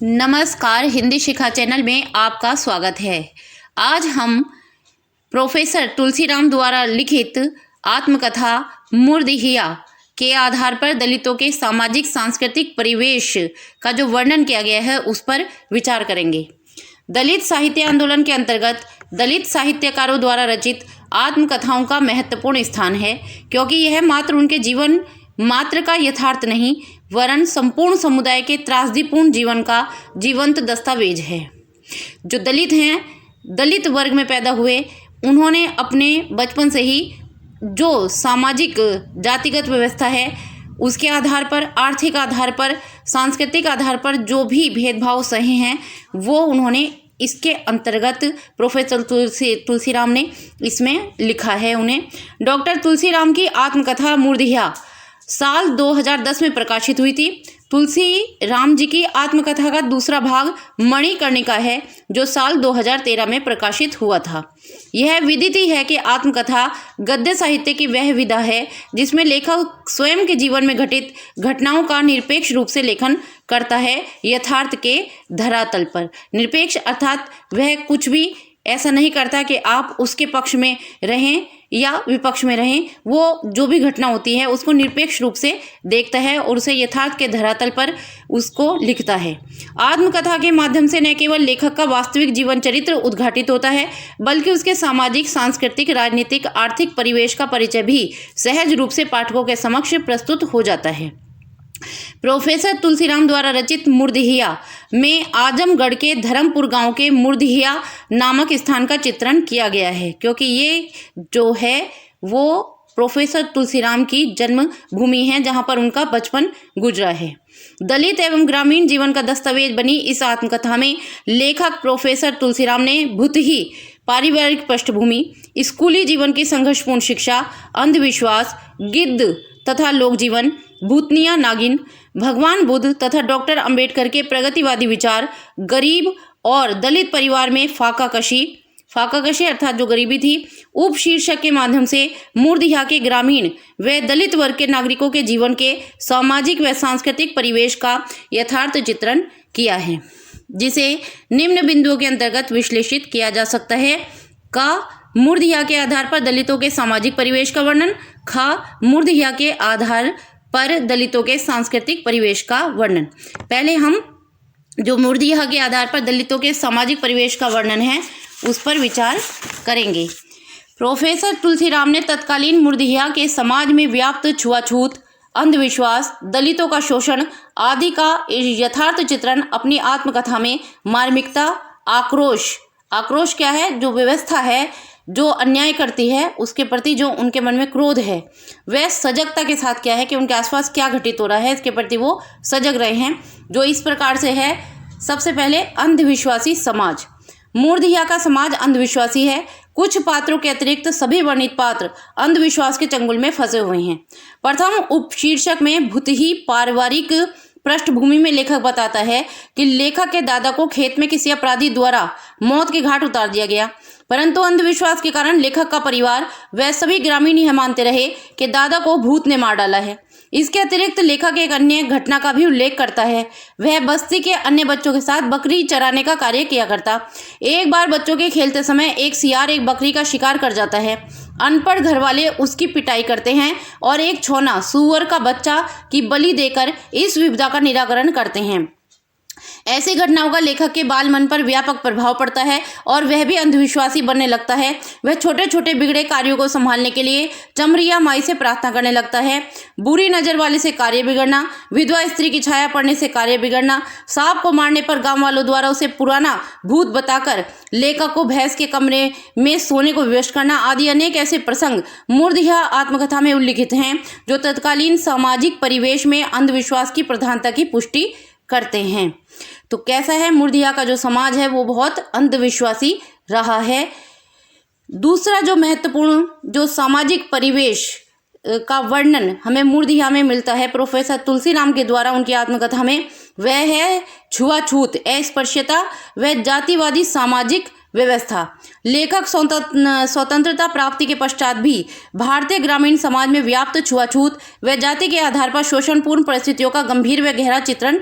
नमस्कार, हिंदी शिक्षा चैनल में आपका स्वागत है। आज हम प्रोफेसर तुलसीराम द्वारा लिखित आत्मकथा मुर्दिहिया के आधार पर दलितों के सामाजिक सांस्कृतिक परिवेश का जो वर्णन किया गया है उस पर विचार करेंगे। दलित साहित्य आंदोलन के अंतर्गत दलित साहित्यकारों द्वारा रचित आत्मकथाओं का महत्वपूर्ण स्थान है, क्योंकि यह मात्र उनके जीवन मात्र का यथार्थ नहीं वरन संपूर्ण समुदाय के त्रासदीपूर्ण जीवन का जीवंत दस्तावेज है। जो दलित हैं, दलित वर्ग में पैदा हुए, उन्होंने अपने बचपन से ही जो सामाजिक जातिगत व्यवस्था है उसके आधार पर, आर्थिक आधार पर, सांस्कृतिक आधार पर जो भी भेदभाव सहे हैं वो उन्होंने इसके अंतर्गत प्रोफेसर तुलसीराम ने इसमें लिखा है। उन्हें डॉक्टर तुलसीराम की आत्मकथा मुर्दिहिया साल 2010 में प्रकाशित हुई थी। तुलसी राम जी की आत्मकथा का दूसरा भाग मणिकर्णिका है, जो साल 2013 में प्रकाशित हुआ था। यह विदित ही है कि आत्मकथा गद्य साहित्य की वह विधा है जिसमें लेखक स्वयं के जीवन में घटित घटनाओं का निरपेक्ष रूप से लेखन करता है, यथार्थ के धरातल पर। निरपेक्ष अर्थात वह कुछ भी ऐसा नहीं करता कि आप उसके पक्ष में रहें या विपक्ष में रहें। वो जो भी घटना होती है उसको निरपेक्ष रूप से देखता है और उसे यथार्थ के धरातल पर उसको लिखता है। आत्मकथा के माध्यम से न केवल लेखक का वास्तविक जीवन चरित्र उद्घाटित होता है, बल्कि उसके सामाजिक, सांस्कृतिक, राजनीतिक, आर्थिक परिवेश का परिचय भी सहज रूप से पाठकों के समक्ष प्रस्तुत हो जाता है। प्रोफेसर तुलसीराम द्वारा रचित मुर्दिहिया में आजमगढ़ के धर्मपुर गांव के मुर्दिहिया नामक स्थान का चित्रण किया गया है, क्योंकि ये जो है वो प्रोफेसर तुलसीराम की जन्म भूमि है जहां पर उनका बचपन गुजरा है। दलित एवं ग्रामीण जीवन का दस्तावेज बनी इस आत्मकथा में लेखक प्रोफेसर तुलसीराम ने भुतही पारिवारिक पृष्ठभूमि, स्कूली जीवन की संघर्षपूर्ण शिक्षा, अंधविश्वास, गिद्ध तथा लोक जीवन, भूतनिया नागिन, भगवान बुद्ध तथा डॉक्टर अंबेडकर के प्रगतिवादी विचार, गरीब और दलित परिवार में फाका कशी अर्थात जो गरीबी थी, उप शीर्षक के माध्यम से मुर्दिहिया के ग्रामीण व दलित वर्ग के नागरिकों के जीवन के सामाजिक व सांस्कृतिक परिवेश का यथार्थ चित्रण किया है, जिसे निम्न बिंदुओं के अंतर्गत विश्लेषित किया जा सकता है। क, मुर्दिहिया के आधार पर दलितों के सामाजिक परिवेश का वर्णन। ख, मुर्दिहिया के आधार पर दलितों के सांस्कृतिक परिवेश का वर्णन। पहले हम जो मुर्दिहिया के आधार पर दलितों के सामाजिक परिवेश का वर्णन है उस पर विचार करेंगे। प्रोफेसर तुलसीराम ने तत्कालीन मुर्दिहिया के समाज में व्याप्त छुआछूत, अंधविश्वास, दलितों का शोषण आदि का यथार्थ चित्रण अपनी आत्मकथा में मार्मिकता, आक्रोश क्या है, जो व्यवस्था है जो अन्याय करती है उसके प्रति जो उनके मन में क्रोध है, वह सजगता के साथ क्या है कि उनके आसपास क्या घटित हो रहा है इसके प्रति वो सजग रहे हैं। जो इस प्रकार से है, सबसे पहले अंधविश्वासी समाज। मुर्दिहिया का समाज अंधविश्वासी है। कुछ पात्रों के अतिरिक्त सभी वर्णित पात्र अंधविश्वास के चंगुल में फंसे हुए हैं। प्रथम उपशीर्षक में भुतही पारिवारिक पृष्ठभूमि में लेखक बताता है कि लेखक के दादा को खेत में किसी अपराधी द्वारा मौत के घाट उतार दिया गया, परंतु अंधविश्वास के कारण लेखक का परिवार व सभी ग्रामीण यह मानते रहे कि दादा को भूत ने मार डाला है। इसके अतिरिक्त लेखक एक अन्य घटना का भी उल्लेख करता है। वह बस्ती के अन्य बच्चों के साथ बकरी चराने का कार्य किया करता। एक बार बच्चों के खेलते समय एक सियार एक बकरी का शिकार कर जाता है। अनपढ़ घर वाले उसकी पिटाई करते हैं और एक छौना सूअर का बच्चा की बलि देकर इस विपदा का निराकरण करते हैं। ऐसी घटनाओं का लेखक के बाल मन पर व्यापक प्रभाव पड़ता है और वह भी अंधविश्वासी बनने लगता है। वह छोटे छोटे बिगड़े कार्यों को संभालने के लिए चमरिया माई से प्रार्थना करने लगता है। बुरी नजर वाले से कार्य बिगड़ना, विधवा स्त्री की छाया पड़ने से कार्य बिगड़ना, सांप को मारने पर गांव वालों द्वारा उसे पुराना भूत बताकर लेखक को भैंस के कमरे में सोने को विवश करना आदि अनेक ऐसे प्रसंग मुर्दिहिया आत्मकथा में उल्लिखित हैं जो तत्कालीन सामाजिक परिवेश में अंधविश्वास की प्रधानता की पुष्टि करते हैं। तो कैसा है, मुर्दिहिया का जो समाज है वो बहुत अंधविश्वासी रहा है। दूसरा जो महत्वपूर्ण जो सामाजिक परिवेश का वर्णन हमें मुर्दिहिया में मिलता है प्रोफेसर तुलसीराम के द्वारा उनकी आत्मकथा में, वह है छुआछूत, अस्पृश्यता व जातिवादी सामाजिक व्यवस्था। लेखक स्वतंत्रता प्राप्ति के पश्चात भी भारतीय ग्रामीण समाज में व्याप्त छुआछूत व जाति के आधार पर शोषणपूर्ण परिस्थितियों का गंभीर व गहरा चित्रण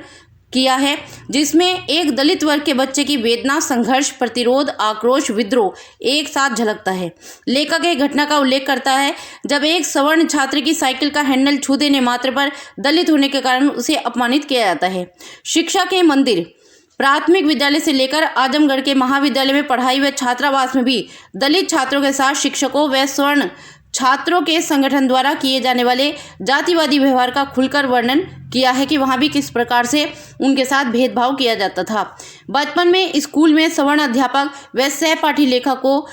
किया है, जिसमें एक दलित वर्ग के बच्चे की वेदना, संघर्ष, प्रतिरोध, आक्रोश, विद्रोह एक साथ झलकता है। लेखक एक घटना का उल्लेख करता है जब एक सवर्ण छात्र की साइकिल का हैंडल छू देने मात्र पर दलित होने के कारण उसे अपमानित किया जाता है। शिक्षा के मंदिर प्राथमिक विद्यालय से लेकर आजमगढ़ के महाविद्यालय में पढ़ाई व छात्रावास में भी दलित छात्रों के साथ शिक्षकों व स्वर्ण छात्रों के संगठन द्वारा किए जाने वाले जातिवादी व्यवहार का खुलकर वर्णन किया है कि वहाँ भी किस प्रकार से उनके साथ भेदभाव किया जाता था। बचपन में स्कूल में सवर्ण अध्यापक व सहपाठी लेखक को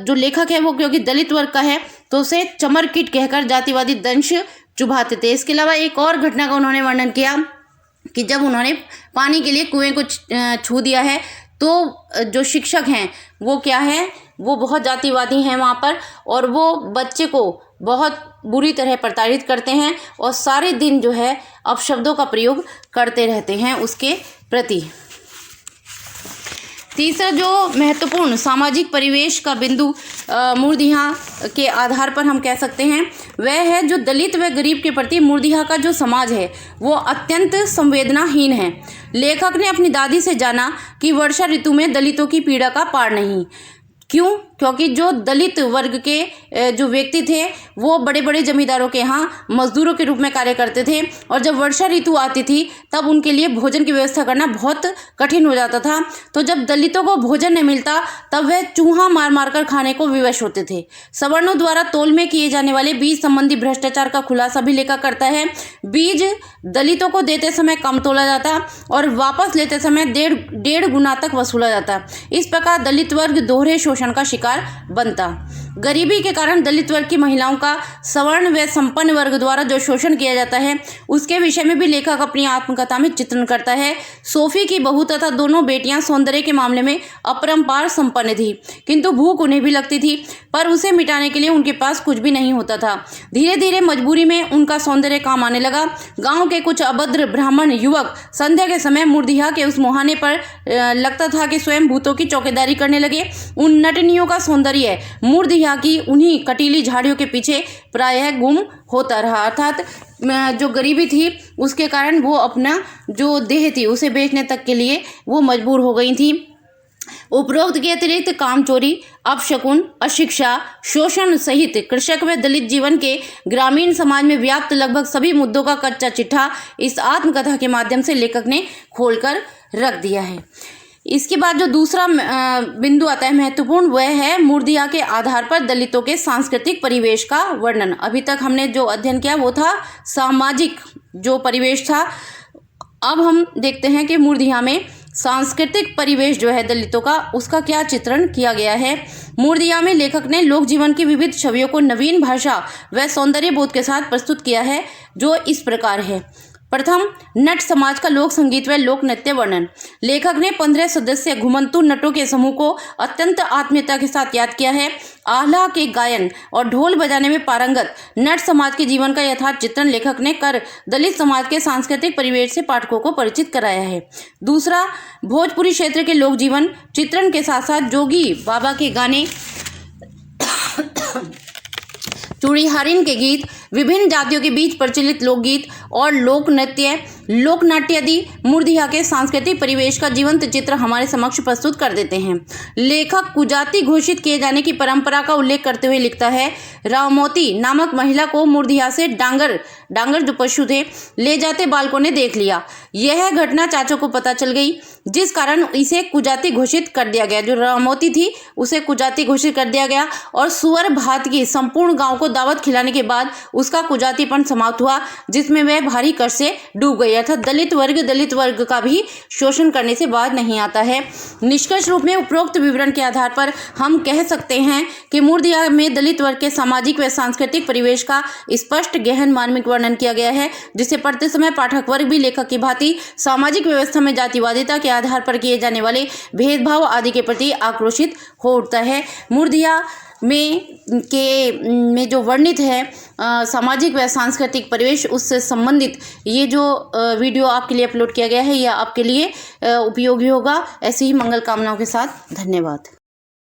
जो लेखक है वो क्योंकि दलित वर्ग का है तो उसे चमरकिट कहकर जातिवादी दंश चुभाते थे। इसके अलावा एक और घटना का उन्होंने वर्णन किया कि जब उन्होंने पानी के लिए कुएं को छू दिया है तो जो शिक्षक हैं वो क्या है, वो बहुत जातिवादी हैं वहाँ पर, और वो बच्चे को बहुत बुरी तरह प्रताड़ित करते हैं और सारे दिन जो है अपशब्दों का प्रयोग करते रहते हैं उसके प्रति। तीसरा जो महत्वपूर्ण सामाजिक परिवेश का बिंदु मूर्तियाँ के आधार पर हम कह सकते हैं वह है जो दलित व गरीब के प्रति मूर्तियाँ का जो समाज है वो अत्यंत संवेदनाहीन है। लेखक ने अपनी दादी से जाना कि वर्षा ऋतु में दलितों की पीड़ा का पार नहीं। क्यों? क्योंकि जो दलित वर्ग के जो व्यक्ति थे वो बड़े बड़े जमींदारों के यहाँ मजदूरों के रूप में कार्य करते थे और जब वर्षा ऋतु आती थी तब उनके लिए भोजन की व्यवस्था करना बहुत कठिन हो जाता था। तो जब दलितों को भोजन नहीं मिलता तब वह चूहा मार मार कर खाने को विवश होते थे। सवर्णों द्वारा तोल में किए जाने वाले बीज संबंधी भ्रष्टाचार का खुलासा भी लेखक करता है। बीज दलितों को देते समय कम तोला जाता और वापस लेते समय डेढ़ गुना तक वसूला जाता। इस प्रकार दलित वर्ग दोहरे शोषण का शिकार बनता। गरीबी के कारण दलित वर्ग की महिलाओं का सवर्ण व संपन्न वर्ग द्वारा जो शोषण किया जाता है उसके विषय में भी लेखक अपनी आत्मकथा में चित्रण करता है। सोफी की बहू तथा दोनों बेटियां सौंदर्य के मामले में अपरंपार संपन्न थी, किंतु भूख उन्हें भी लगती थी, पर उसे मिटाने के लिए उनके पास कुछ भी नहीं होता था। धीरे धीरे मजबूरी में उनका सौंदर्य काम आने लगा। गाँव के कुछ अभद्र ब्राह्मण युवक संध्या के समय मूर्तिया के उस मुहाने पर लगता था कि स्वयं भूतों की चौकीदारी करने लगे। उन नटनियों का सौंदर्य मूर्तिया की उन्हीं कटीली झाड़ियों के पीछे प्रायः गुम होता रहा। अर्थात जो गरीबी थी उसके कारण वो अपना जो देह थी उसे बेचने तक के लिए वो मजबूर हो गई थी। उपरोक्त के अतिरिक्त कामचोरी, अपशकुन, अशिक्षा, शोषण सहित कृषक व दलित जीवन के ग्रामीण समाज में व्याप्त लगभग सभी मुद्दों का कच्चा चिट्ठा इस आत्मकथा के माध्यम से लेखक ने खोलकर रख दिया है। इसके बाद जो दूसरा बिंदु आता है महत्वपूर्ण वह है मूर्तिया के आधार पर दलितों के सांस्कृतिक परिवेश का वर्णन। अभी तक हमने जो अध्ययन किया वो था सामाजिक जो परिवेश था। अब हम देखते हैं कि मूर्तिया में सांस्कृतिक परिवेश जो है दलितों का उसका क्या चित्रण किया गया है। मूर्तिया में लेखक ने लोक जीवन की विविध छवियों को नवीन भाषा व सौंदर्य बोध के साथ प्रस्तुत किया है जो इस प्रकार है। प्रथम, नट समाज का लोक संगीत व लोक नृत्य वर्णन। लेखक ने 15 सदस्य घुमंतु नटों के समूह को अत्यंत आत्मीयता के साथ याद किया है। आल्हा के गायन और ढोल बजाने में पारंगत नट समाज के जीवन का यथार्थ चित्रण लेखक ने कर दलित समाज के सांस्कृतिक परिवेश से पाठकों को परिचित कराया है। दूसरा, भोजपुरी क्षेत्र के लोक जीवन चित्रण के साथ साथ जोगी बाबा के गाने, चूड़ीहारिन के गीत, विभिन्न जातियों के बीच प्रचलित लोकगीत और लोक नृत्य, लोकनाट्य आदि मूर्तिया के सांस्कृतिक परिवेश का जीवंत चित्र हमारे समक्ष प्रस्तुत कर देते हैं। लेखक कुजाति घोषित किए जाने की परंपरा का उल्लेख करते हुए लिखता है, रावमोती नामक महिला को मूर्तिया से डांगर जो पशु थे ले जाते बालकों ने देख लिया। यह घटना चाचों को पता चल गई जिस कारण इसे कुजाति घोषित कर दिया गया। जो रावमोती थी उसे कुजाति घोषित कर दिया गया और सुअर भात की संपूर्ण गांव को दावत खिलाने के बाद उसका कुजातिपन समाप्त हुआ जिसमें वह भारी कष्ट से डूब गई। अर्थात दलित वर्ग का भी शोषण करने से बाज नहीं आता है। निष्कर्ष रूप में उपरोक्त विवरण के आधार पर हम कह सकते हैं कि मूर्तिया में दलित वर्ग के सामाजिक व सांस्कृतिक परिवेश का स्पष्ट गहन मार्मिक वर्णन किया गया है जिसे पढ़ते समय पाठक वर्ग भी लेखक की भांति सामाजिक व्यवस्था में जातिवादिता के आधार पर किए जाने वाले भेदभाव आदि के प्रति आक्रोशित हो उठता है। मूर्तिया में जो वर्णित है सामाजिक व सांस्कृतिक परिवेश उससे संबंधित ये जो वीडियो आपके लिए अपलोड किया गया है यह आपके लिए उपयोगी होगा। ऐसी ही मंगल कामनाओं के साथ धन्यवाद।